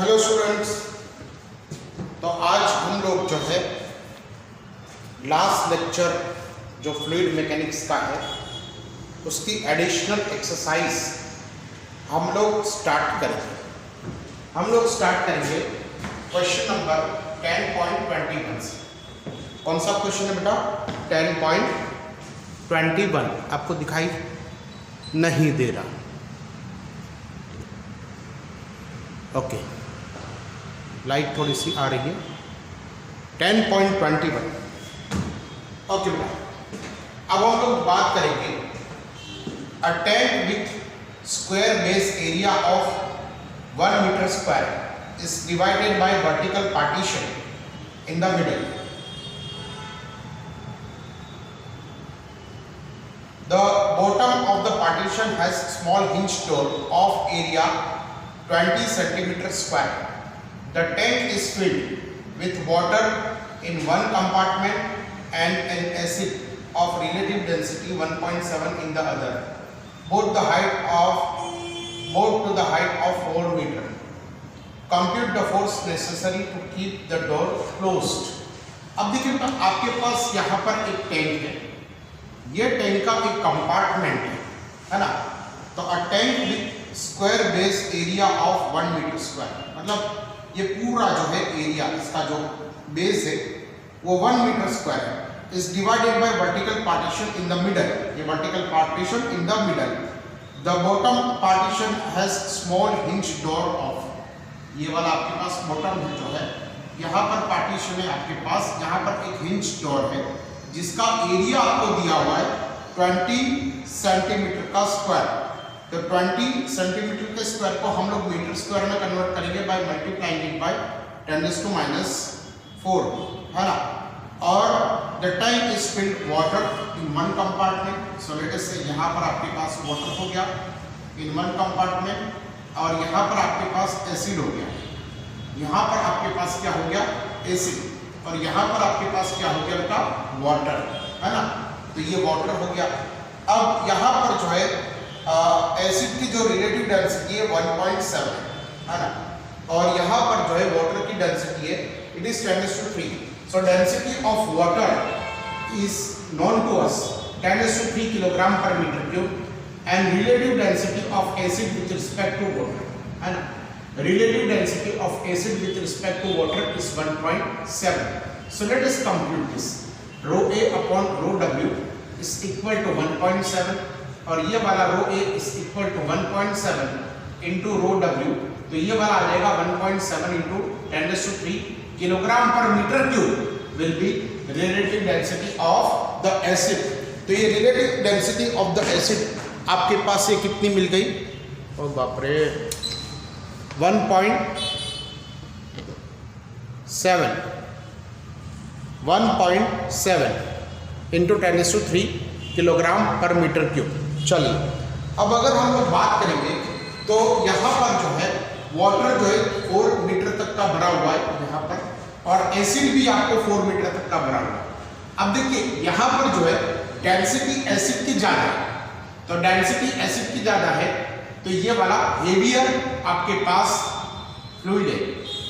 Hello students, तो आज हम लोग जो है लास्ट लेक्चर जो फ्लूइड मैकेनिक्स का है उसकी एडिशनल एक्सरसाइज हम लोग स्टार्ट करेंगे। क्वेश्चन नंबर 10.21 से। कौन सा क्वेश्चन है बेटा? 10.21 आपको दिखाई नहीं दे रहा? ओके, लाइट थोड़ी सी आ रही है। 10.21 ओके बेटा, अब हम लोग बात करेंगे a tank with square base area of 1 metre square is divided by vertical partition in the middle. The bottom of the partition has small hinge door of area 20 centimeter square. The tank is filled with water in one compartment and an acid of relative density 1.7 in the other, both to the height of 4 meter. Compute the force necessary to keep the door closed. अब देखिए तो आपके पास यहाँ पर एक tank है, ये tank का एक कंपार्टमेंट है ना। तो a tank with square base area of 1 metre square, मतलब ये पूरा जो है एरिया, इसका जो बेस है वो 1 मीटर स्क्वायर है, is divided by vertical partition in the middle. ये vertical partition in the middle. The bottom partition has small hinge door of, ये वाला आपके पास बॉटम जो है, यहाँ पर पार्टीशन है आपके पास, यहाँ पर एक हिंज डोर है जिसका एरिया आपको दिया हुआ है 20 सेंटीमीटर का स्क्वायर। तो 20 सेंटीमीटर के स्क्वायर को हम लोग मीटर स्क्वायर में कन्वर्ट करेंगे बाय मल्टीप्लाइंग इट बाय 10⁻⁴, है ना। और the tank is filled water in one compartment. So let us से यहाँ पर आपके पास वाटर हो गया इन वन कंपार्टमेंट, और यहाँ पर आपके पास एसिड हो गया, यहाँ पर आपके पास क्या हो गया? एसिड, और यहाँ पर आपके पास क्या हो गया बेटा? वाटर, है ना। तो ये वाटर हो गया। अब यहाँ पर जो है एसिड की जो रिलेटिव डेंसिटी है 1.7 है ना, और यहाँ पर जो है वाटर की डेंसिटी है it is 10⁻⁴। So density of water is known to us 10⁻³ kilogram per metre cube, and relative density of acid with respect to water, है ना। Relative density of acid with respect to water is 1.7. So let us compute this. Rho A upon rho W is equal to 1.7, और ये वाला rho A is equal to 1.7 into rho W, तो ये वाला आ जाएगा 1.7 into 10⁻³ kilogram per metre cube will be relative density of the acid। तो ये relative density of the acid आपके पास से कितनी मिल गई? ओ बाप रे, 1.7 into 10⁻³ kilogram per metre cube. चलिए, अब अगर हम लोग बात करेंगे तो यहाँ पर जो है वाटर जो है 4 मीटर तक का भरा हुआ है यहाँ पर, और एसिड भी आपको 4 मीटर तक का भरा हुआ है। अब देखिए यहाँ पर जो है डेंसिटी एसिड की ज़्यादा है, तो डेंसिटी एसिड की ज़्यादा है, तो ये वाला हेवियर आपके पास फ्लूइड है,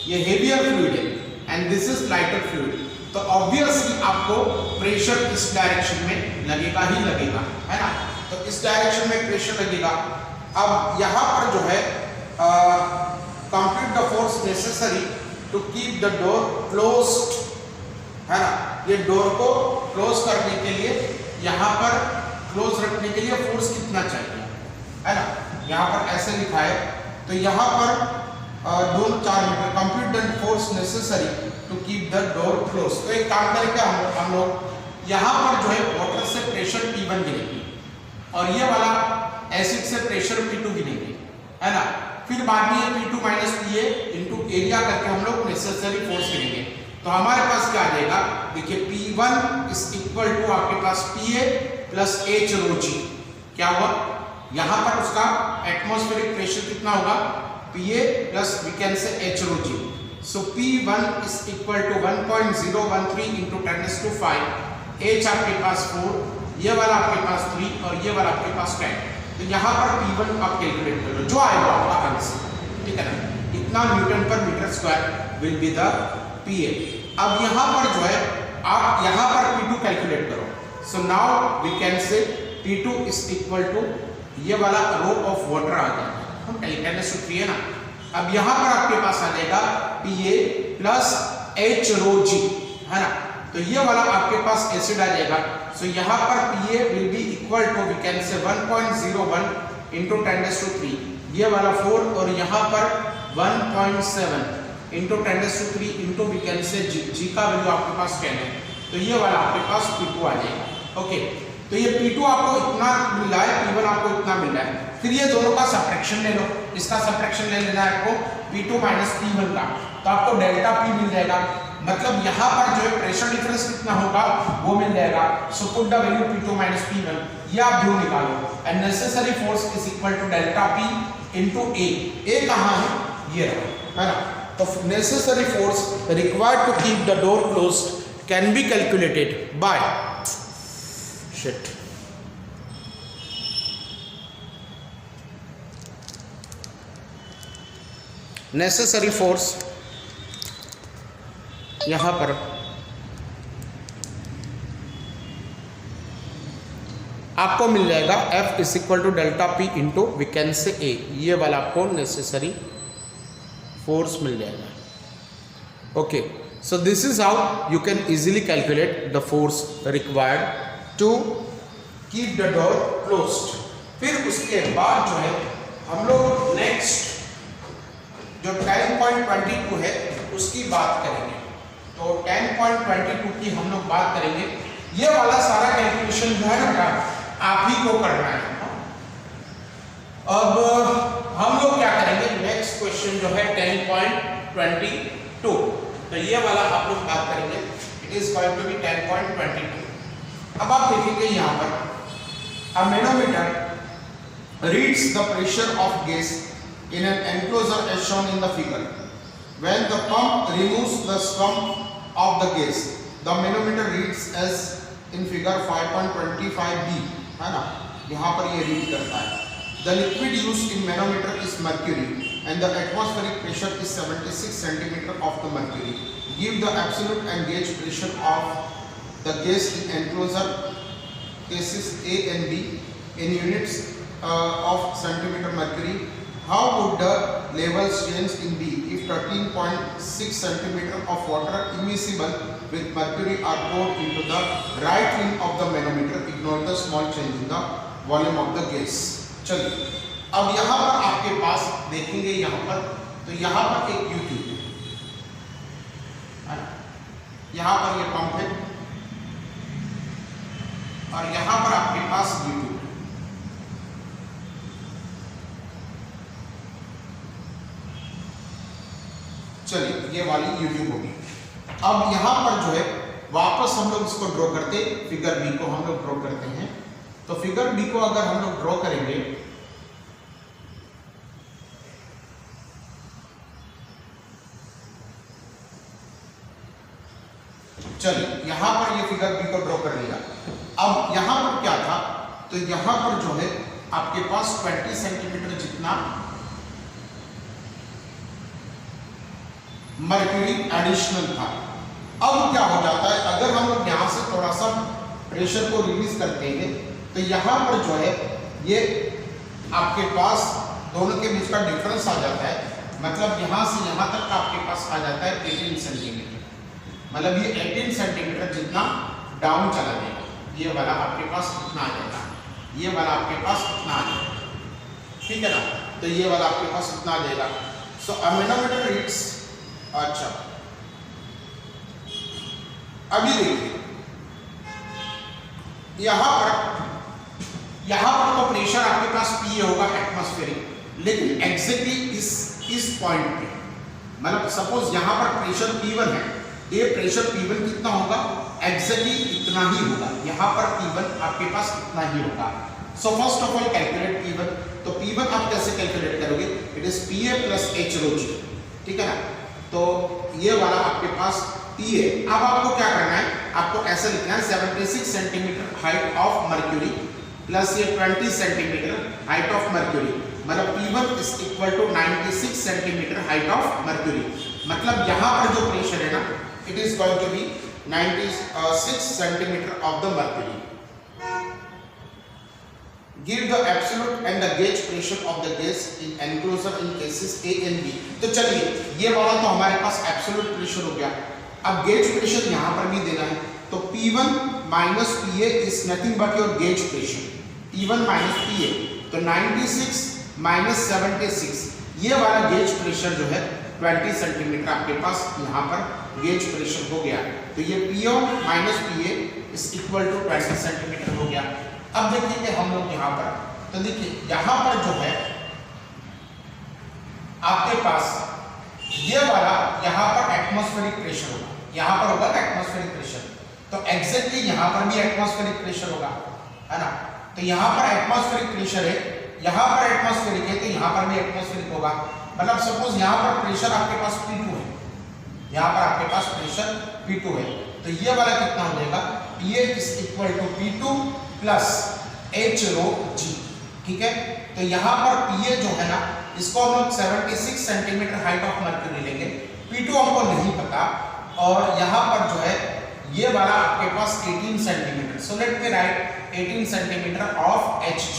ये हेवियर फ्लूइड है, and this is lighter fluid. तो ऑब्वियसली आपको प्रेशर इस डायरेक्शन में लगेगा ही लगेगा, है ना। तो इस डायरेक्शन में प्रेशर लगेगा। अब यहाँ पर जो है compute the force necessary to keep the door closed, है ना। ये डोर को क्लोज करने के लिए, यहाँ पर क्लोज रखने के लिए फोर्स कितना चाहिए, है ना। यहाँ पर ऐसे लिखा है, तो यहाँ पर 2-4 metre. Compute the force necessary to keep the door close. तो एक काम करेंगे हम लोग यहाँ पर जो है वाटर से प्रेशर P1 गिनेंगे, और ये वाला एसिड से प्रेशर P2 गिनेंगे, है ना। फिर बाद में P2 minus PA into area करके हम लोग नेसेसरी फोर्स गिनेंगे। तो हमारे पास क्या आ जाएगा? देखिए P1 इज इक्वल टू आपके पास PA plus H rho G। क्या हुआ? यहाँ पर उसका एटमॉस्फेरिक प्रेशर कितना होगा? PA plus we can say H rho G। So P1 is equal to 1.013 into 10⁻⁵, H आपके पास 4, ये वाला आपके पास 3, और ये वाला आपके पास 10। तो यहाँ पर P1 आप कैलकुलेट कर लो, जो आएगा आपका आंसर, ठीक है ना। इतना newton per metre square will be the PA। अब यहाँ पर जो है आप यहाँ पर P2 कैलकुलेट करो। So now we can say P2 is equal to ये वाला रो ऑफ वाटर आ गया, हम 10⁻³ है ना। अब यहाँ पर आपके पास आ जाएगा PA plus H rho G, है ना। तो ये वाला आपके पास एसिड आ जाएगा। सो यहाँ पर PA will be equal to we can say 1.01 into 10⁻³ ये वाला 4 और यहाँ पर 1.7 into 10⁻³ into we can say G का वैल्यू आपके पास 10 है। तो ये वाला आपके पास P2 आ जाएगा। ओके, तो ये P2 आपको इतना मिल रहा है, P1 आपको इतना मिल रहा है। फिर ये दोनों का सब्ट्रैक्शन ले लो, इसका सब्ट्रैक्शन ले लेना है आपको P2 माइनस P1 का, तो आपको डेल्टा P मिल जाएगा। मतलब यहाँ पर जो है प्रेशर डिफरेंस कितना होगा वो मिल जाएगा। So put the value P2 minus P1, ये आप ध्रुव निकालो। And necessary force is equal to delta P into A कहाँ है, ये रहा, है ना। तो necessary force required to keep the door closed can be calculated by sheet necessary force यहाँ पर आपको मिल जाएगा F is equal to delta P into we can say A, ये वाला आपको नेसेसरी फोर्स मिल जाएगा। Okay, so this is how you can easily calculate the force required to keep the door closed. फिर उसके बाद जो है हम लोग नेक्स्ट जो 10.22 है उसकी बात करेंगे। तो 10.22 की हम लोग बात करेंगे। ये वाला सारा कैलकुलेशन जो है ना आप ही को करना है। अब हम लोग क्या करेंगे, नेक्स्ट क्वेश्चन जो है 10.22, तो ये वाला आप लोग बात करेंगे। It is going to be 10.22। अब आप देखेंगे यहाँ पर a manometer reads the pressure of gas in an enclosure as shown in the figure. When the pump removes the scum of the gas, the manometer reads as in figure 5.25b, है ना, यहाँ पर ये read करता है। The liquid used in manometer is mercury and the atmospheric pressure is 76 centimeter of the mercury. Give the absolute and gauge pressure of the gas in enclosure cases A and B in units of centimeter mercury. How would the levels change in B if 13.6 centimeter of water immiscible with mercury are poured into the right rim of the manometer? Ignore the small change in the volume of the gas. चलिए, अब यहाँ पर आपके पास देखेंगे, यहाँ पर तो यहाँ पर एक U-ट्यूब है, यहाँ पर ये पंप है और यहाँ पर आपके पास U-ट्यूब। चलिए, ये वाली U-ट्यूब होगी। अब यहाँ पर जो है वापस हम लोग इसको ड्रॉ करते, फिगर बी को हम लोग ड्रॉ करते हैं। तो फिगर बी को अगर हम लोग ड्रॉ करेंगे, चलिए यहाँ पर ये फिगर बी को ड्रॉ कर लिया। अब यहाँ पर क्या था, तो यहाँ पर जो है आपके पास 20 सेंटीमीटर जितना मर्क्यूरी एडिशनल था। अब क्या हो जाता है, अगर हम लोग यहाँ से थोड़ा सा प्रेशर को रिलीज करते हैं तो यहाँ पर जो है ये आपके पास दोनों के बीच का डिफरेंस आ जाता है। मतलब यहाँ से यहाँ तक आपके पास आ जाता है 18 सेंटीमीटर। मतलब ये 18 सेंटीमीटर जितना डाउन चला जाएगा। ये वाला आपके पास कितना आ जाएगा, ये वाला आपके पास कितना आ जाएगा, ठीक है ना। तो ये वाला आपके पास कितना आ जाएगा। सो अ मैनोमीटर रीड्स, अच्छा अभी देखिए यहाँ पर तो प्रेशर आपके पास P होगा एटमॉस्फेरिक, लेकिन एग्जैक्टली इस पॉइंट पे, मतलब सपोज यहाँ पर प्रेशर P1 है, ये प्रेशर P1 कितना होगा, एग्जैक्टली इतना ही होगा। यहाँ पर P1 आपके पास इतना ही होगा। So first of all calculate P1। तो P1 आप कैसे कैलकुलेट करोगे, it is PA plus H rho G, ठीक है ना। तो ये वाला आपके पास P है। अब आपको क्या करना है, आपको ऐसा लिखना है 76 centimetre height of mercury plus ये 20 सेंटीमीटर हाइट ऑफ मर्क्यूरी मतलब P1 is equal to 96 centimetre height of mercury. मतलब यहाँ पर जो प्रेशर है ना, it is going to be 96 centimetre of the mercury. Give the absolute and the gauge pressure of the gas in enclosure in cases A and B। तो चलिए ये वाला तो हमारे पास एब्सोल्यूट प्रेशर हो गया। अब गेज प्रेशर यहाँ पर भी देना है, तो P1 minus PA is nothing but your gauge pressure. P1 minus PA, तो 96 माइनस 76, ये वाला गेज प्रेशर जो है 20 सेंटीमीटर आपके पास यहाँ पर गेज प्रेशर हो गया। तो ये PO minus PA is equal to 20 centimetre हो गया। अब देखिए कि हम लोग यहाँ पर, तो देखिए यहाँ पर जो है आपके पास ये वाला यहाँ पर एटमॉस्फेरिक प्रेशर होगा, यहाँ पर होगा एटमॉस्फेरिक प्रेशर, तो एग्जैक्टली यहाँ पर भी एटमॉस्फेरिक प्रेशर होगा, है ना। तो यहाँ पर एटमॉस्फेरिक प्रेशर है, यहाँ पर एटमॉस्फेरिक है, तो यहाँ पर भी एटमॉस्फेरिक होगा। मतलब सपोज यहाँ पर प्रेशर आपके पास P2 है, यहाँ पर आपके पास प्रेशर P2 है, तो ये वाला कितना हो जाएगा, PA is equal to P2 plus H rho G, ठीक है। तो यहाँ पर PA जो है ना, इसको हम लोग 76 सेंटीमीटर हाइट ऑफ मर्क्यूरी लेंगे, P2 हमको नहीं पता, और यहाँ पर जो है ये वाला आपके पास 18 centimetre, so let me right 18 centimetre of Hg।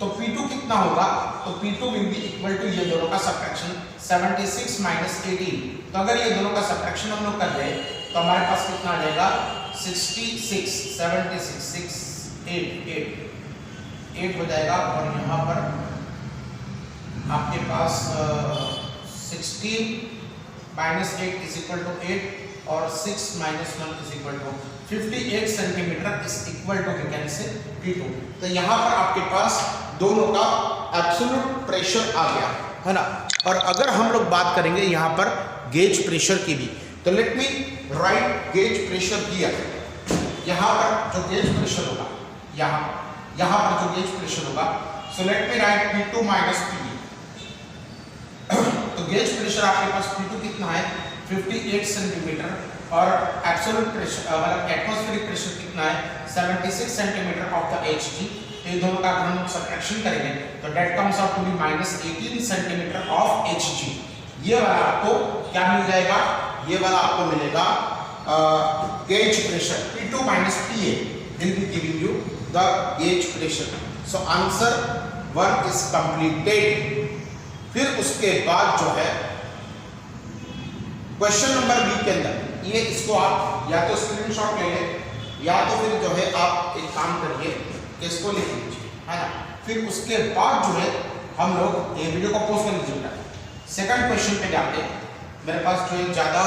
तो P2 कितना होगा, तो P2 will be equal to ये दोनों का सबट्रैक्शन 76 माइनस 18। तो अगर ये दोनों का सबट्रैक्शन हम लोग कर रहे हैं तो हमारे पास कितना आ जाएगा 66, 76, 6, 8 हो जाएगा, और यहाँ पर आपके पास 16 माइनस 8 इज इक्वल टू 8, और 6 minus 1 is equal to 58 centimetre is equal to we can say P2। तो यहाँ पर आपके पास दोनों का एब्सोल्यूट प्रेशर आ गया, है ना। और अगर हम लोग बात करेंगे यहाँ पर गेज प्रेशर की भी, तो let me right gauge pressure here. यहाँ पर जो गेज प्रेशर होगा, यहाँ पर जो गेज प्रेशर होगा, so let me right P2 minus PA। तो गेज प्रेशर आपके पास P2 कितना है 58 सेंटीमीटर, और एब्सोल्यूट प्रेशर मतलब एटमॉस्फेरिक प्रेशर कितना है 76 सेंटीमीटर ऑफ द Hg। तो ये दोनों का अगर हम सब्ट्रैक्शन करेंगे तो that comes out to be minus 18 centimetre of Hg। ये वाला आपको क्या मिल जाएगा, ये वाला आपको मिलेगा gauge pressure P2 minus PA will be giving you the gauge pressure। so answer 1 is completed। फिर उसके बाद जो है क्वेश्चन नंबर बी के अंदर, ये इसको आप या तो स्क्रीनशॉट ले लें, या तो फिर जो है आप एक काम करिए कि इसको लिख लीजिए, है ना। फिर उसके बाद जो है हम लोग ये वीडियो को पोस्ट कर लीजिएगा। सेकंड क्वेश्चन पे जाते हैं, मेरे पास जो है ज़्यादा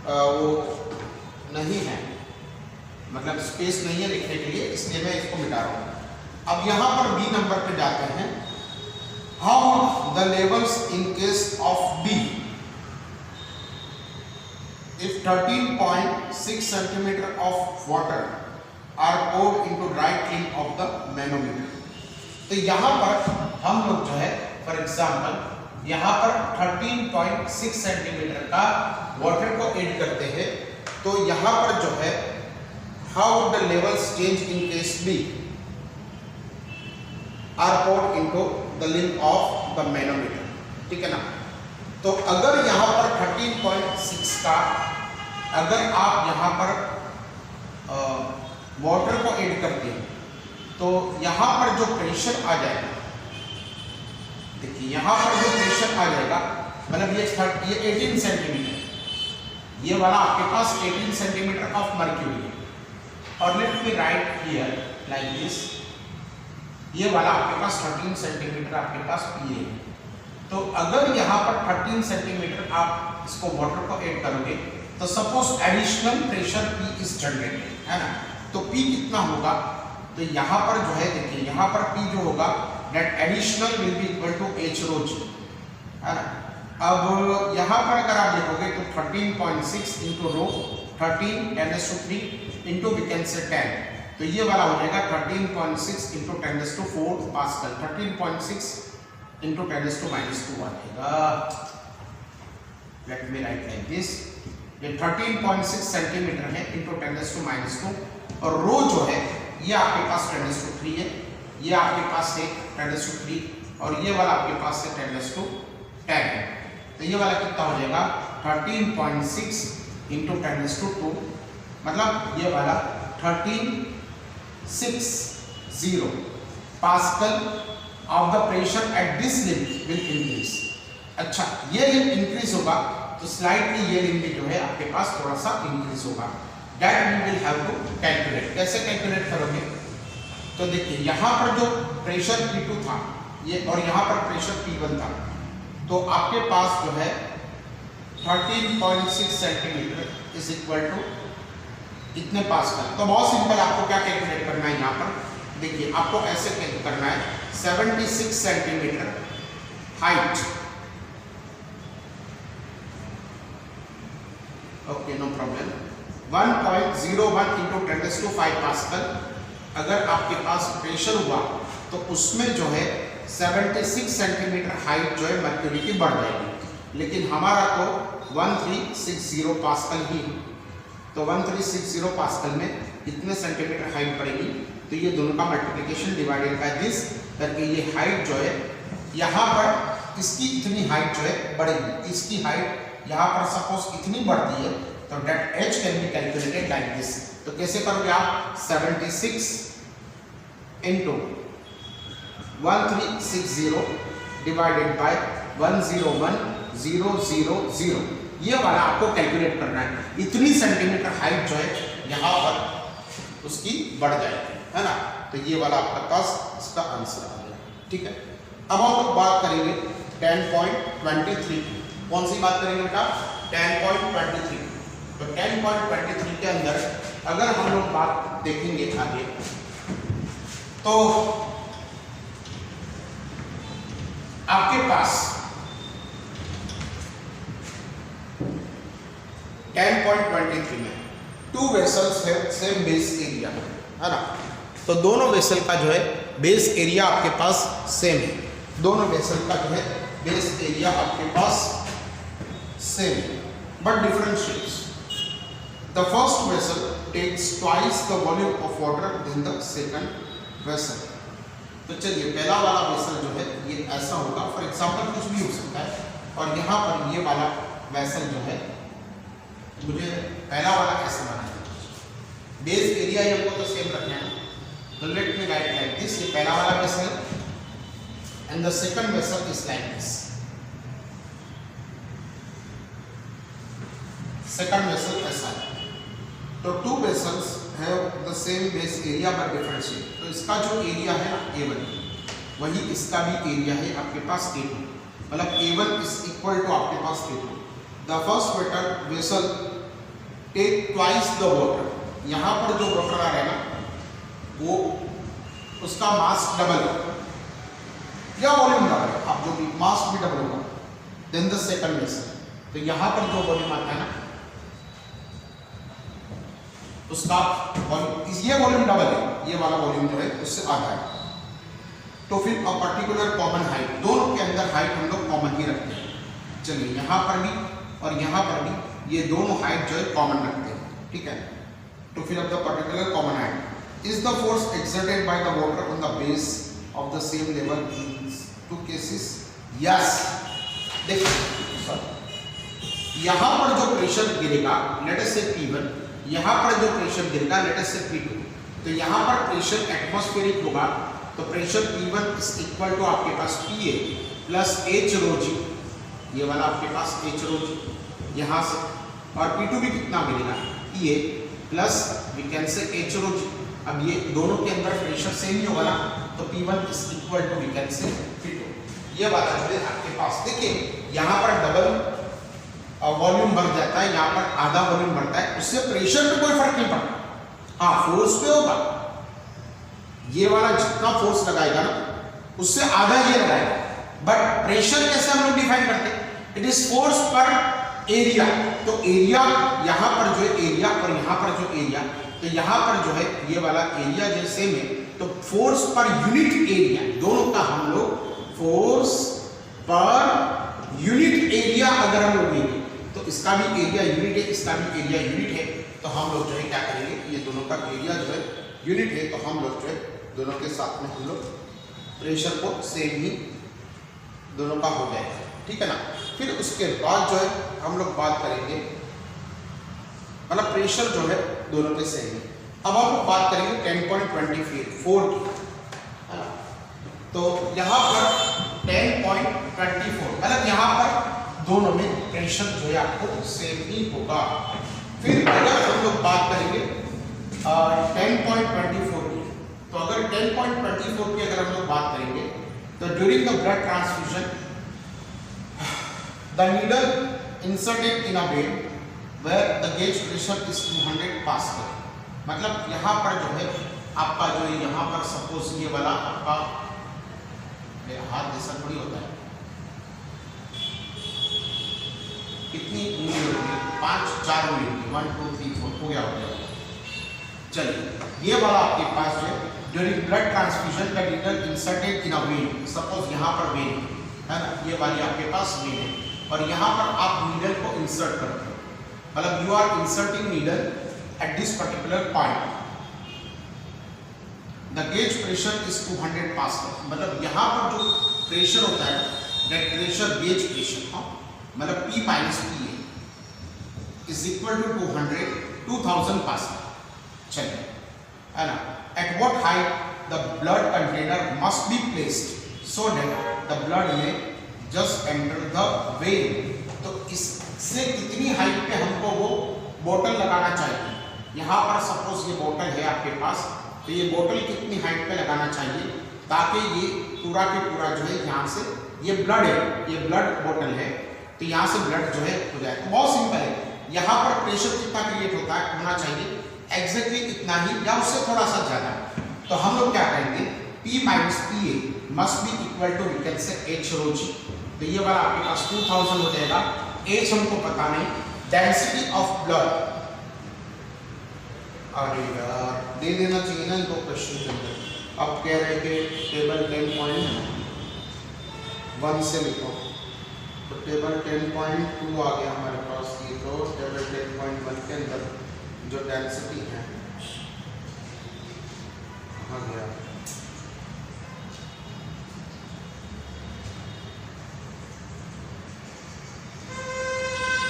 वो नहीं है, मतलब स्पेस नहीं है लिखने के लिए, इसलिए मैं इसको मिटा रहा हूँ। अब यहाँ पर बी नंबर पे जाते हैं। How the levels in case of B if 13.6 centimeter of water are poured into dry clean of the manometer। तो यहाँ पर हम लोग जो है फॉर एग्जाम्पल यहाँ पर 13.6 सेंटीमीटर का वाटर को ऐड करते हैं, तो यहाँ पर जो है how the levels change in case B are poured into the limb of the manometer, ठीक है ना। तो अगर यहाँ पर 13.6 का अगर आप यहाँ पर वाटर को ऐड करते हैं तो यहाँ पर जो प्रेशर आ जाएगा, देखिए यहाँ पर जो प्रेशर आ जाएगा, मतलब ये 18 सेंटीमीटर, ये वाला आपके पास 18 सेंटीमीटर ऑफ मर्क्यूरी है, और let me right here like this, ये वाला आपके पास 13 सेंटीमीटर आपके पास PA है। तो अगर यहाँ पर 13 सेंटीमीटर आप इसको वाटर को ऐड करोगे तो suppose additional pressure P is generated, है ना। तो P कितना होगा, तो यहाँ पर जो है देखिए यहाँ पर P जो होगा that additional will be equal to H rho G, है ना। अब यहाँ पर अगर आप देखोगे तो 13.6 into rho 13 10⁻³ into we can say 10, तो ये वाला हो जाएगा 13.6 इंटू 10⁻⁴ पास्कल, 13.6 इंटू 10⁻⁻² आ जाएगा। Let me right like this, ये 13.6 सेंटीमीटर है इंटू 10⁻², और रो जो है ये आपके पास 10⁻³ है, ये आपके पास है 10⁻³ और ये वाला आपके पास से 10^10 है। तो ये वाला कितना हो जाएगा 13.6 इंटू 10^2, मतलब ये वाला 1360 pascal of the pressure at this limit will increase. अच्छा, ये लिमिट इंक्रीज होगा तो स्लाइडली ये लिमिट जो है आपके पास थोड़ा सा इंक्रीज होगा। That we will have to calculate. कैसे कैलकुलेट करोगे? तो देखिए यहाँ पर जो प्रेशर P2 था ये, और यहाँ पर प्रेशर P1 था, तो आपके पास जो है 13.6 सेंटीमीटर इज इक्वल टू इतने पास्कल। तो बहुत सिंपल, आपको क्या कैलकुलेट करना है यहाँ पर? देखिए आपको ऐसे कैलकुलेट करना है 76 centimetre height, okay no problem, 1.01 into 10^5 pascal. अगर आपके पास प्रेशर हुआ तो उसमें जो है 76 सेंटीमीटर हाइट जो है मर्क्यूरी की बढ़ जाएगी, लेकिन हमारा तो 1360 पास्कल ही, तो 1360 पास्कल में कितने सेंटीमीटर हाइट बढ़ेगी? तो ये दोनों का मल्टीप्लिकेशन डिवाइडेड बाय दिस करके ये हाइट जो है यहाँ पर इसकी इतनी हाइट जो है बढ़ेगी, इसकी हाइट यहाँ पर सपोज इतनी बढ़ती है तो that h can be calculated like this. तो कैसे करोगे आप? 76 इंटू 1360 डिवाइडेड बाय 101,000, ये वाला आपको कैलकुलेट करना है। इतनी सेंटीमीटर हाइट जो है यहाँ पर उसकी बढ़ जाएगी, है ना? तो ये वाला आपका पास इसका आंसर आ गया। ठीक है, अब हम लोग बात करेंगे 10.23 की। कौन सी बात करेंगे बेटा? 10.23। तो 10.23 के अंदर अगर हम लोग बात देखेंगे आगे तो आपके पास 10.23 में 2 वेसल्स है सेम बेस एरिया, है ना? तो दोनों वेसल का जो है बेस एरिया आपके पास सेम है, दोनों वेसल का जो है बेस एरिया आपके पास same, but different shapes. The first vessel takes twice the volume of water in the second vessel. तो चलिए पहला वाला वेसल जो है ये ऐसा होगा, फॉर एग्जांपल कुछ भी हो सकता है, और यहाँ पर ये वाला वेसल जो है मुझे पहला वाला ऐसा बनाना है, बेस एरिया ही हमको तो सेम रखना है। तो let me right like this, ये पहला वाला vessel and the second vessel is like this. Second vessel ऐसा है। तो 2 vessels have the same base area but different shape. तो इसका जो एरिया है ना A1, वही इसका भी एरिया है आपके पास A2, मतलब A1 इज इक्वल टू आपके पास A2। The first vessel take twice the water. यहाँ पर जो वाटर आ रहा है ना वो उसका मास डबल है या वॉल्यूम डबल है, आप जो भी मास भी डबल होगा। देन द सेकंड वेसल, तो यहाँ पर जो वॉल्यूम आता है ना उसका ये वॉल्यूम डबल है, ये वाला वॉल्यूम जो है उससे आधा है। तो फिर अ पर्टिकुलर कॉमन हाइट, दोनों के अंदर हाइट हम लोग कॉमन ही रखते हैं। चलिए यहाँ पर भी और यहाँ पर भी ये दोनों हाइट जो है कॉमन रखते हैं, ठीक है? तो फिर अब the particular common height is the force exerted by the water on the base of the same level in 2 cases. Yes, देखिए यहाँ पर जो प्रेशर गिरेगा लेट अस से P1, यहाँ पर जो प्रेशर गिरेगा लेट अस से P2। तो यहाँ पर प्रेशर एटमॉस्फेरिक होगा, तो pressure P1 is equal to आपके पास PA plus H rho G, ये वाला आपके पास H rho G यहाँ से, और P2 भी कितना मिलेगा PA plus we can say H rho G। अब ये दोनों के अंदर प्रेशर सेम ही होगा ना, तो P1 is equal to we can say P2। ये वाला जो है आपके पास, देखिए यहाँ पर डबल वॉल्यूम बढ़ जाता है, यहाँ पर आधा वॉल्यूम बढ़ता है, उससे प्रेशर पे कोई फर्क नहीं पड़ता। हाँ, फोर्स पे होगा, ये वाला जितना फोर्स लगाएगा ना उससे आधा ये लगाएगा, बट प्रेशर कैसे हम लोग डिफाइन करते हैं? इट इज फोर्स पर एरिया। तो एरिया यहाँ पर जो है एरिया और यहाँ पर जो एरिया, तो यहाँ पर जो है ये वाला एरिया जो सेम है, तो फोर्स पर यूनिट एरिया, दोनों का हम लोग फोर्स पर यूनिट एरिया अगर हम लोग लेंगे तो इसका भी एरिया यूनिट है, इसका भी एरिया यूनिट है, तो हम लोग जो है क्या करेंगे, ये दोनों का एरिया जो है यूनिट है, तो हम लोग जो है दोनों के साथ में हम लोग प्रेशर को सेम ही दोनों का हो जाएगा, ठीक है ना। फिर उसके बाद जो है हम लोग बात करेंगे, मतलब प्रेशर जो है दोनों के सेम है। अब हम लोग बात करेंगे 10.24 की, है ना। तो यहाँ पर 10.24 मतलब यहाँ पर दोनों में प्रेशर जो है आपको सेम ही होगा। फिर अगर हम लोग बात करेंगे 10.24 की, तो अगर 10.24 की अगर हम लोग बात करेंगे तो during the blood transfusion the needle inserted in a vein where the gauge pressure is 200 pascal. मतलब यहाँ पर जो है आपका जो है यहाँ पर सपोज ये वाला आपका हाथ जैसा थोड़ी होता है, कितनी उंगली होगी, 5-4 उंगली, 1 2 3 4 हो गया। चलिए ये वाला आपके पास जो है ड्यूरिंग ब्लड ट्रांसफ्यूजन का needle inserted in a when, suppose यहाँ पर वेन है ना, ये वाली आपके पास वेन है और यहाँ पर आप नीडल को इंसर्ट करते हो, मतलब you are inserting needle at this particular point, the gauge pressure is 200 pascal. मतलब यहाँ पर जो प्रेशर होता है दैट प्रेशर गेज प्रेशर मतलब P minus P is equal to 2000 pascal. चलिए है ना, at what height the blood container must be placed so that the blood may just enter the vein. तो इससे कितनी हाइट पे हमको वो बोतल लगाना चाहिए, यहाँ पर सपोज ये बोतल है आपके पास, तो ये बोतल कितनी हाइट पे लगाना चाहिए ताकि ये पूरा के पूरा जो है यहाँ से ये ब्लड है, ये ब्लड बोतल है, तो यहाँ से ब्लड जो है हो जाए। तो बहुत सिंपल है, यहाँ पर प्रेशर कितना क्रिएट होता है होना चाहिए एग्जैक्टली इतना ही या उससे थोड़ा सा ज़्यादा। तो हम लोग क्या करेंगे, P minus PA must be equal to we can say H rho G। तो ये वाला आपके पास 2000 हो जाएगा, H हमको पता नहीं, डेंसिटी ऑफ ब्लड। अरे यार दे देना चाहिए ना इनको क्वेश्चन के अंदर। अब कह रहे थे टेबल 10.1 से लिखो, तो टेबल 10.2 आ गया हमारे पास। ये तो टेबल 10.1 के अंदर जो डेंसिटी है आ गया,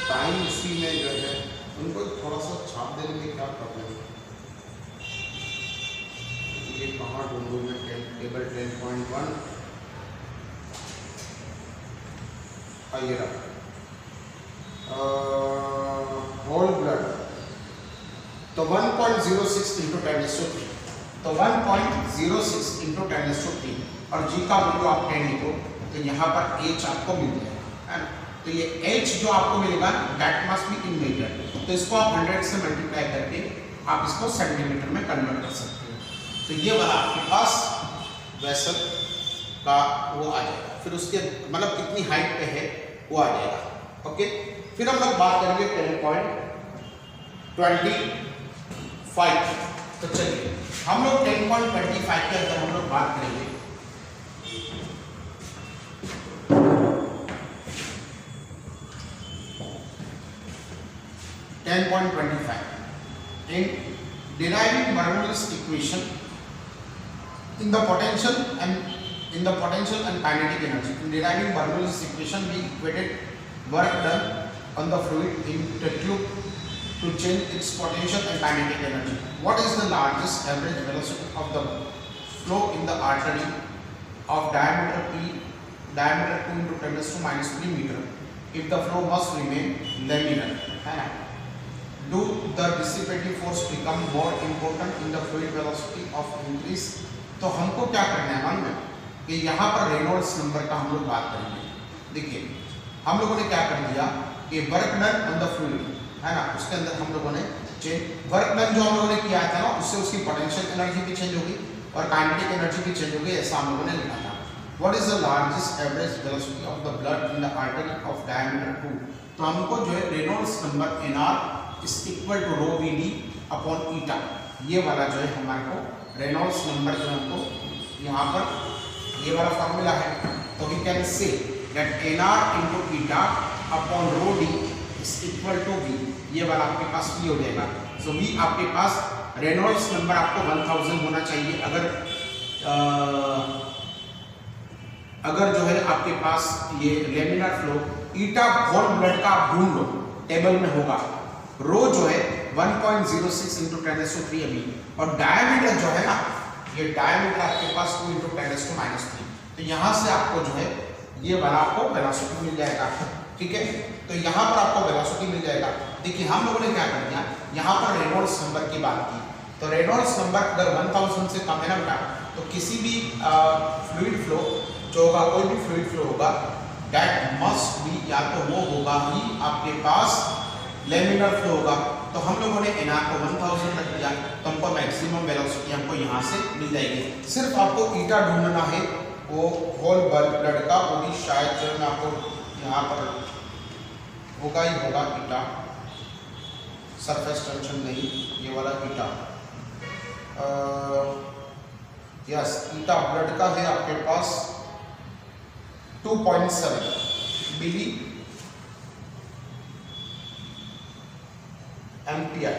टाइम इसी में जो है उनको थोड़ा सा छाप देने में क्या प्रॉब्लम है। ये कहाँ ढूंढूं मैं टेबल 10.1, आइए होल ब्लड, तो 1.06 इंटू 10⁻3, तो 1.06 इंटू 10⁻3 और G का वैल्यू आप 10 लिखो, तो यहाँ पर H आपको मिल जाएगा, है ना। तो ये H जो आपको मिलेगा that must be in metre, तो इसको आप 100 से मल्टीप्लाई करके आप इसको सेंटीमीटर में कन्वर्ट कर सकते हो। तो ये वाला आपके पास वेसल का वो आ जाएगा, फिर उसके मतलब कितनी हाइट पे है वो आ जाएगा। ओके, फिर हम लोग बात करेंगे 10.25। तो चलिए हम लोग 10.25 के अंदर हम लोग बात करेंगे 10.25 in deriving Bernoulli's equation in the potential and kinetic energy. In deriving Bernoulli's equation, we equated work done on the fluid in the tube to change its potential and kinetic energy. What is the largest average velocity of the flow in the artery of diameter 2 into 10⁻³ meter if the flow must remain laminar? Do the dissipative force become more important in the fluid velocity of increase? तो हमको क्या करना है मालूम है कि यहाँ पर रेनॉल्ड्स नंबर का हम लोग बात करेंगे। देखिए हम लोगों ने क्या कर दिया कि work done on the fluid है ना, उसके अंदर हम लोगों ने वर्क डन जो हम लोगों ने किया था ना उससे उसकी पोटेंशियल एनर्जी भी चेंज होगी और काइनेटिक एनर्जी भी चेंज होगी, ऐसा हम लोगों ने लिखा था। What is the largest average velocity of the blood in the artery of diameter 2? तो हमको जो है Reynolds number NR is equal to rho VD upon eta, ये वाला जो है हमारे को रेनॉल्ड्स नंबर जो हमको यहाँ पर ये वाला फॉर्मूला है। तो we can say that NR into eta upon rho D is equal to V, ये वाला आपके पास V हो जाएगा। सो V आपके पास रेनॉल्ड्स नंबर आपको 1000 होना चाहिए। अगर अगर जो है आपके पास ये लेमिनर फ्लो ईटा होल ब्लड का आप ढूंढ लो, टेबल में होगा, रो जो है 1.06 इंटू 10⁻³ अभी, और डायमीटर जो है ना, ये डायमीटर आपके पास 2 इंटू 10⁻⁻3। तो यहाँ से आपको जो है ये वाला आपको वेलोसिटी मिल जाएगा, ठीक है। तो यहाँ पर आपको वेलोसिटी मिल जाएगा। देखिए हम लोगों ने क्या कर दिया, यहाँ पर रेनॉल्ड्स नंबर की बात की, तो रेनॉल्ड्स नंबर अगर 1000 से कम है ना बेटा, तो किसी भी फ्लूइड फ्लो जो होगा, कोई भी फ्लूइड फ्लो होगा, दैट मस्ट बी, या तो वो होगा ही आपके पास लेमिनर फ्लो होगा। तो हम लोगों ने एनआर को 1000 रख दिया, तो हमको मैक्सिमम वेलोसिटी हमको यहाँ से मिल जाएगी। सिर्फ आपको ईटा ढूंढना है, वो होल ब्लड का, वो भी शायद जो मैं आपको यहाँ पर होगा ही होगा ईटा, सरफेस टेंशन नहीं, ये वाला ईटा, यस ईटा ब्लड का है आपके पास 2.7 मिली एम्पियर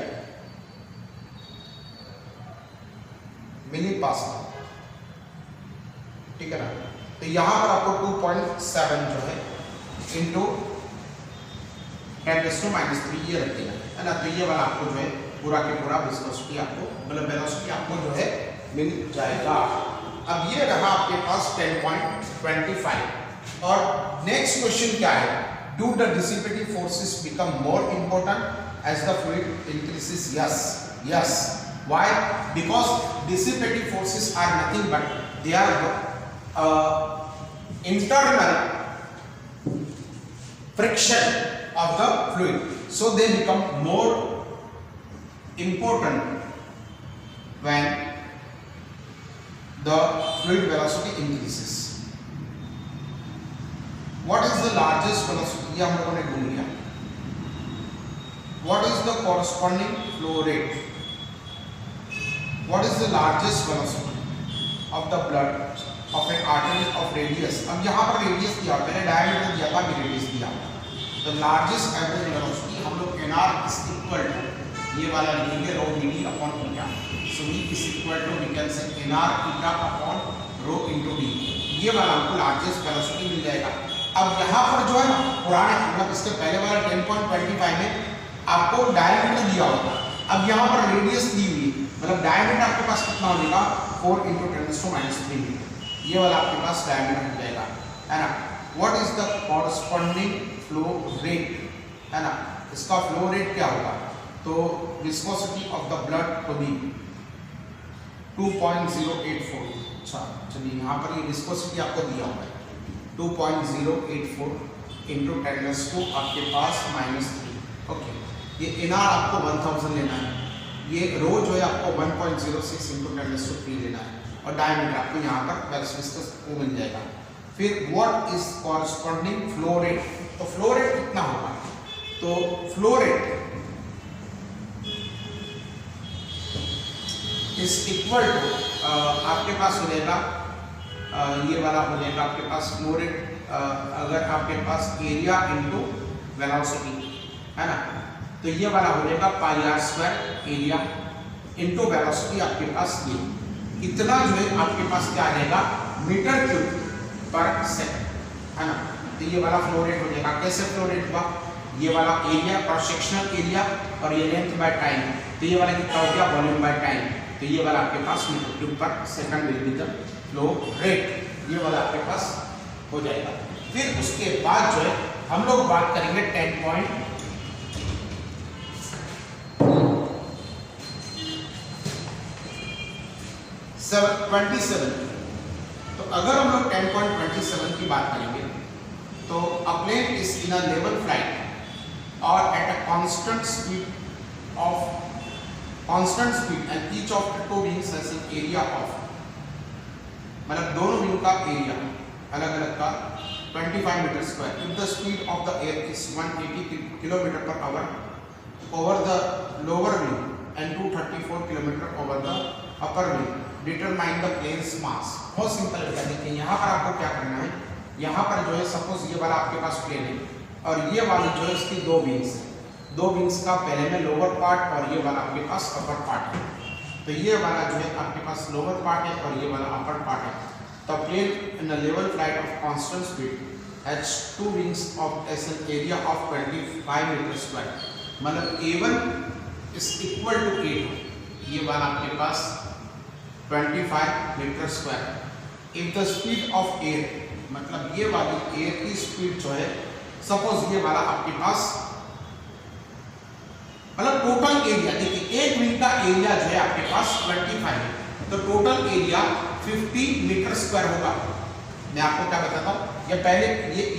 मिली पास्कल, ठीक है ना। तो यहाँ पर आपको 2.7 जो है इंटू 10⁻³ ये रख दिया है ना। तो ये वाला आपको जो है पूरा के पूरा विस्कोसिटी आपको, मतलब वेलोसिटी आपको जो है मिल जाएगा। अब ये रहा आपके पास 10.25। और नेक्स्ट क्वेश्चन क्या है, do the dissipative forces become more important as the fluid increases? Yes, yes. Why? Because dissipative forces are nothing but they are internal friction of the fluid, so they become more important when the fluid velocity increases. What is the largest velocity? ये हम लोगों ने ढूंढ लिया। What is the corresponding flow rate? What is the largest velocity of the blood of an artery of radius? अब यहाँ पर radius दिया, मैंने डायमीटर दिया था, रेडियस दिया। तो लार्जेस्ट एवरेज वेलोसिटी हम लोग nr इज इक्वल टू ये वाला लेंगे rho dt upon eta. So v is equal to we can say nr eta upon rho into d। ये वाला हमको लार्जेस्ट वेलोसिटी मिल जाएगा। अब यहाँ पर जो है ना, पुराने मतलब इसके पहले वाला 10.25 में आपको डायमीटर दिया होगा, अब यहाँ पर रेडियस दी हुई, मतलब डायमीटर आपके पास कितना हो जाएगा 4 इंटू 10⁻³ ये वाला आपके पास डायमीटर हो जाएगा, है ना। What is the corresponding flow rate, है ना, इसका फ्लो रेट क्या होगा? तो विस्कोसिटी ऑफ द ब्लड को भी 2.084। अच्छा चलिए, यहाँ पर ये विस्कोसिटी आपको दिया हुआ है 2.084 इंटू 10⁻² आपके पास -3। ओके, ये एनआर आपको 1000 लेना है, ये रो जो है आपको 1.06 इंटू 10⁻³ लेना है, और डायमीटर आपको यहाँ पर विस्कस को मिल जाएगा। फिर what is corresponding flow rate? तो फ्लो रेट कितना होगा? तो flow rate is equal to आपके पास हो जाएगा ये वाला हो जाएगा आपके पास फ्लो रेट, अगर आपके पास एरिया इंटू वेलोसिटी, है ना, तो ये वाला हो जाएगा πr² एरिया इंटू वेलोसिटी आपके पास ये इतना जो है आपके पास क्या आ जाएगा मीटर क्यूब पर सेकंड, है ना। तो ये वाला फ्लो रेट हो जाएगा। कैसे फ्लो रेट हुआ? ये वाला एरिया क्रॉस सेक्शनल एरिया और ये लेंथ बाय टाइम, तो ये वाला कितना हो गया वॉल्यूम बाय टाइम, तो ये वाला आपके पास मीटर क्यूब पर second will be the flow rate, ये वाला आपके पास हो जाएगा। फिर उसके बाद जो है हम लोग बात करेंगे 10.27। तो अगर हम लोग 10.27 की बात करेंगे तो a plane is in a level flight or at a constant speed and each of the two wings has an area of, मतलब दोनों विंग का एरिया अलग अलग का 25 metre square. If the speed of the air is 180 km/h over the lower wing and 234 km over the upper wing, determine the plane's mass। बहुत simple है। देखिए यहाँ पर आपको क्या करना है, यहाँ पर जो है सपोज ये वाला आपके पास प्लेन है और ये वाली जो है इसकी दो विंग्स का पहले में लोअर पार्ट और ये वाला आपके पास अपर पार्ट है। तो ये वाला जो है आपके पास लोअर पार्ट है और ये वाला अपर पार्ट है। The plane in a level flight of constant speed has two wings of as an area of 25 metre square, मतलब A1 is equal to A2, ये वाला आपके पास 25 metre square. If the speed of air, मतलब ये वाली air की speed जो है, सपोज ये वाला आपके पास, मतलब टोटल एरिया देखिए, एक विंग का एरिया जो है आपके पास 25 है, तो टोटल एरिया 50 मीटर स्क्वायर होगा। मैं आपको क्या बताता हूँ, ये पहले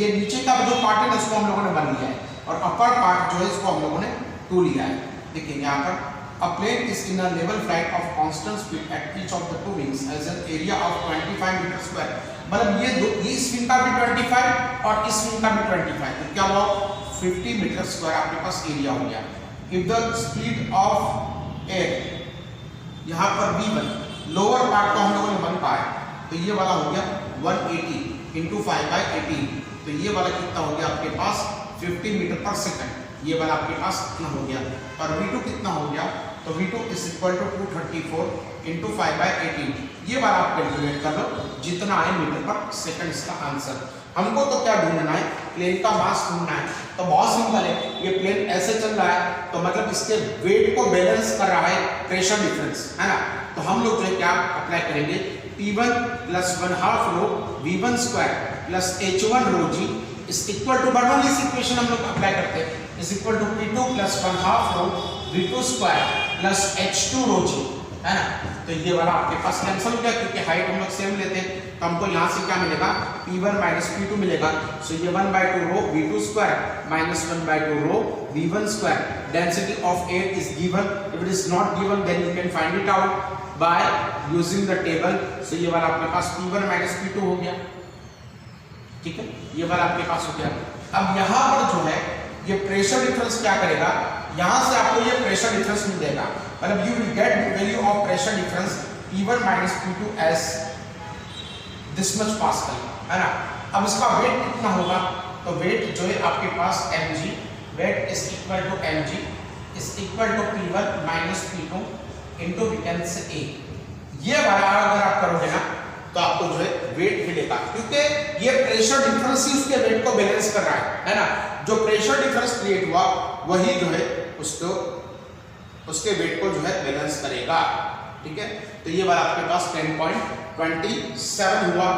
ये नीचे का जो पार्ट है ना उसको हम लोगों ने 1 लिया है, और अपर पार्ट जो है इसको हम लोगों ने 2 लिया है। देखिए यहाँ पर a plane is in a level flight of constant speed at each of the two wings has an area of 25 metre square, मतलब ये इस विंग का भी 25 और इस विंग का भी 25, तो क्या हुआ 50 मीटर स्क्वायर आपके पास एरिया हो गया। If the speed of air, यहाँ पर V1 लोअर पार्ट को हम लोगों ने 1 पाया, तो ये वाला हो गया 180 इंटू 5/18, तो ये वाला कितना हो गया आपके पास 50 मीटर पर सेकंड, ये वाला आपके पास कितना हो गया, और V2 कितना हो गया, तो V2 is equal to 234 into 5/18, ये वाला आप कैलकुलेट कर लो जितना आए मीटर पर सेकंड इसका आंसर। हमको तो क्या ढूंढना है, प्लेन का मास ढूंढना है, तो बहुत सिंपल है, ये प्लेन ऐसे चल रहा है तो मतलब इसके वेट को बैलेंस कर रहा है प्रेशर डिफरेंस, है ना, तो हम लोग जो है क्या अप्लाई करेंगे, P1 plus 1/2 rho V1 square plus H1 rho G is equal to, Bernoulli equation हम लोग अप्लाई करते हैं, इज equal to P2 plus 1/2 rho V2 square plus H2 rho G, है ना, तो ये वाला आपके पास कैंसिल हो गया क्योंकि हाइट हम लोग सेम लेते हैं, तो हमको यहाँ से क्या मिलेगा, P1 माइनस P2 मिलेगा, सो ये 1/2 rho V2 square minus 1/2 rho V1 square. Density of air is given, if it is not given then you can find it out by using the table, so ये वाला आपके पास P1 minus P2 हो गया, ठीक है, ये वाला आपके पास हो गया। अब यहाँ पर जो है ये प्रेशर डिफरेंस क्या करेगा, यहाँ से आपको ये प्रेशर डिफरेंस मिल जाएगा, मतलब you will get value of pressure difference P1 minus P2 as this much pascal, है ना। अब इसका वेट कितना होगा, तो वेट जो है आपके पास mg, weight is equal to mg is equal to P1 minus P2 into we can say a, ये वाला अगर आप करोगे ना तो आपको जो है वेट मिलेगा, क्योंकि ये प्रेशर डिफरेंस ही उसके वेट को बैलेंस कर रहा है ना, जो प्रेशर डिफरेंस क्रिएट हुआ वही जो है उसके वेट को जो है बैलेंस करेगा, ठीक है। तो ये वाला आपके पास 10.27 हुआ।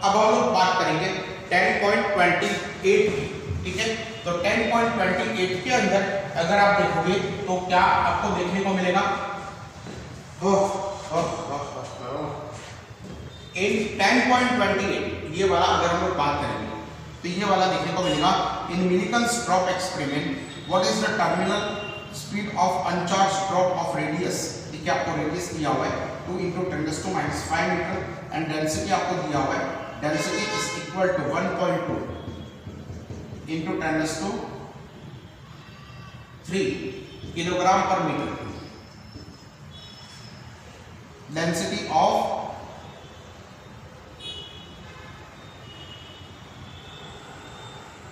अब हम लोग बात करेंगे 10.28, ठीक है, तो 10.28 के अंदर अगर आप देखोगे तो क्या आपको देखने को मिलेगा, 10.28 ये वाला अगर हम लोग बात करेंगे तो ये वाला देखने को मिलेगा, in Millikan's drop experiment what is the terminal speed of uncharge drop of radius, देखिए आपको रेडियस दिया हुआ है 2 × 10⁻⁵ मीटर एंड डेंसिटी आपको दिया हुआ है, density is equal to 1.2 × 10⁻³ kilogram per metre, density of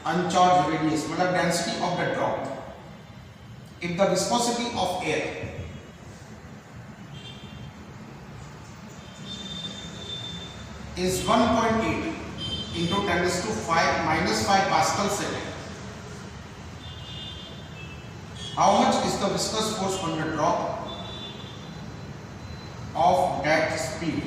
uncharged radius, मतलब density of the drop. If the viscosity of air is 1.8 into 10⁻⁵ Pascal second, how much is the viscous force on the drop of that speed?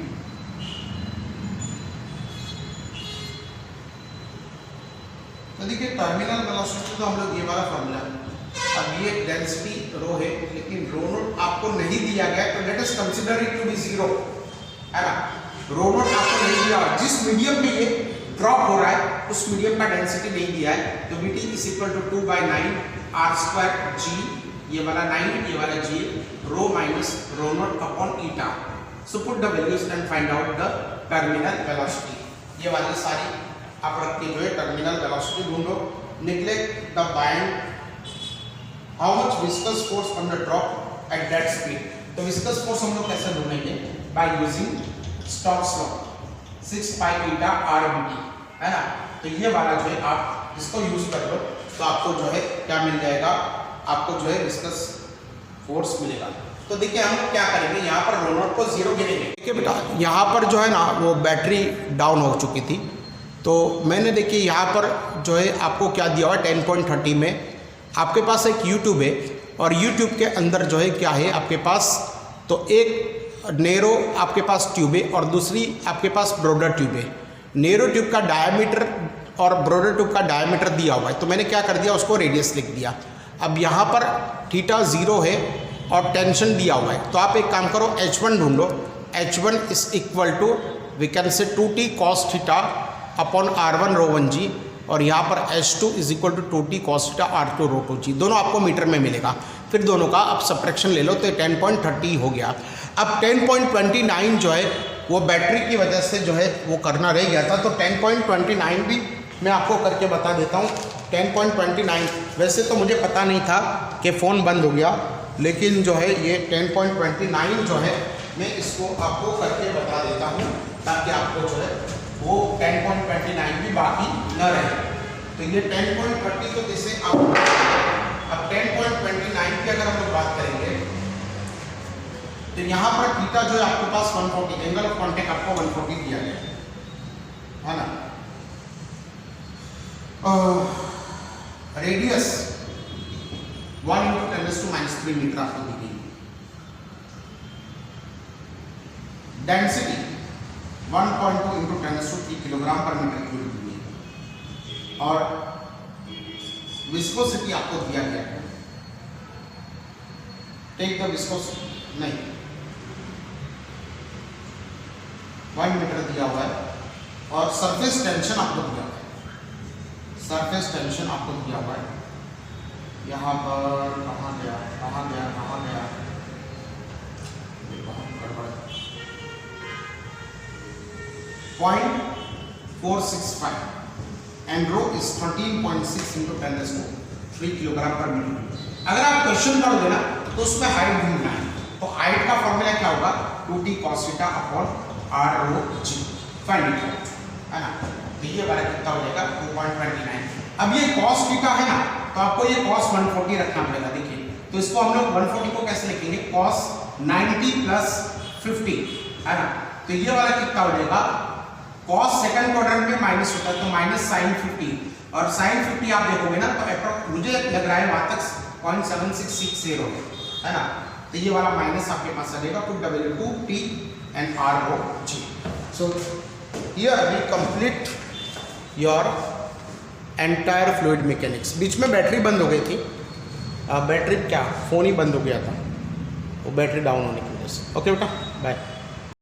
तो देखिए terminal velocity तो हम लोग ये वाला formula, अब ये डेंसिटी रो है लेकिन रो नोट आपको नहीं दिया गया, तो let us consider it to be 0, है ना, रो नोट आपको नहीं दिया, जिस मीडियम में ये ड्रॉप हो रहा है उस मीडियम का डेंसिटी नहीं दिया है, तो Vt is equal to 2/9 r² g, ये वाला 9 ये वाला g, rho minus rho naught upon eta, so put the values and find out the terminal velocity, ये वाली सारी आप रख के जो है टर्मिनल वेलोसिटी ढूंढो। Neglect the bind how much viscous force on the drop at that speed, तो विस्कस फोर्स हम लोग कैसे ढूंढेंगे, by using Stokes law 6π∗RBT, है ना, तो ये वाला जो है आप इसको यूज कर लो तो आपको जो है क्या मिल जाएगा, आपको जो है विस्कस फोर्स मिलेगा। तो देखिए हम क्या करेंगे, यहाँ पर रो नॉट को 0 गिनेंगे। देखिए बेटा यहाँ पर जो है ना वो बैटरी डाउन हो चुकी थी, तो मैंने देखिए यहाँ पर जो है आपको क्या दिया हुआ है 10.30 में आपके पास एक यूट्यूब है, और यूट्यूब के अंदर जो है क्या है आपके पास, तो एक नेरो आपके पास ट्यूब है और दूसरी आपके पास ब्रॉडर ट्यूब है। नेरो ट्यूब का डायमीटर और ब्रॉडर ट्यूब का डायमीटर दिया हुआ है, तो मैंने क्या कर दिया उसको रेडियस लिख दिया। अब यहाँ पर थीटा 0 है और टेंशन दिया हुआ है, तो आप एक काम करो H1 ढूंढो। H1 is equal to we can say 2t cos theta upon R1 row 1g, और यहाँ पर H2 is equal to 2t cos theta R2 rho 2g, दोनों आपको मीटर में मिलेगा। फिर दोनों का आप सब्ट्रैक्शन ले लो तो 10.30 हो गया। अब 10.29 जो है वो बैटरी की वजह से जो है वो करना रह गया था, तो 10.29 भी मैं आपको करके बता देता हूँ। 10.29 वैसे तो मुझे पता नहीं था कि फ़ोन बंद हो गया, लेकिन जो है ये 10.29 जो है मैं इसको आपको करके बता देता हूँ ताकि आपको जो है वो 10.29 भी बाकी न रहे। तो ये 10.30 तो जैसे अब 10.29 की अगर हम लोग बात करेंगे तो यहाँ पर थीटा जो है आपके पास 140, एंगल ऑफ कॉन्टेक्ट आपको 140 दिया गया है ना। रेडियस 1 × 10⁻³ मीटर आपको दी गई। Density 1.2 × 10⁻³ kilogram per metre cube दी गई, और विस्कोसिटी आपको दिया गया है। टेक द विस्कोसिटी नहीं 1 मीटर दिया हुआ है, और सरफेस टेंशन आपको दिया हुआ है। सरफेस टेंशन आपको दिया हुआ है यहाँ पर, कहाँ गया कहाँ गया कहाँ गया, गड़बड़ 0.465 and row is 13.6 × 10⁻³ kilogram per metre. अगर आप क्वेश्चन पढ़ोगे ना तो उसमें हाइट ढूंढना है, तो हाइट का फॉर्मूला क्या होगा 2t cos theta upon R rho g, find it out, है ना। तो ये वाला कितना हो जाएगा 2.29। अब ये cos थीटा है ना, तो आपको ये cos 140 रखना पड़ेगा। देखिए तो इसको हम लोग 140 को कैसे लिखेंगे, cos 90 + 50, है ना। तो ये वाला कितना हो जाएगा, cos सेकंड क्वाड्रेंट में माइनस होता है तो माइनस sin 50, और sin 50 आप देखोगे ना तो मुझे लग रहा है वहां तक 0.7660 है ना। तो ये वाला माइनस आपके पास आ जाएगा, put W2t and R rho g। So here we complete your entire fluid mechanics। बीच में बैटरी बंद हो गई थी, बैटरी क्या फ़ोन ही बंद हो गया था वो बैटरी डाउन होने की वजह से। ओके बेटा बाय।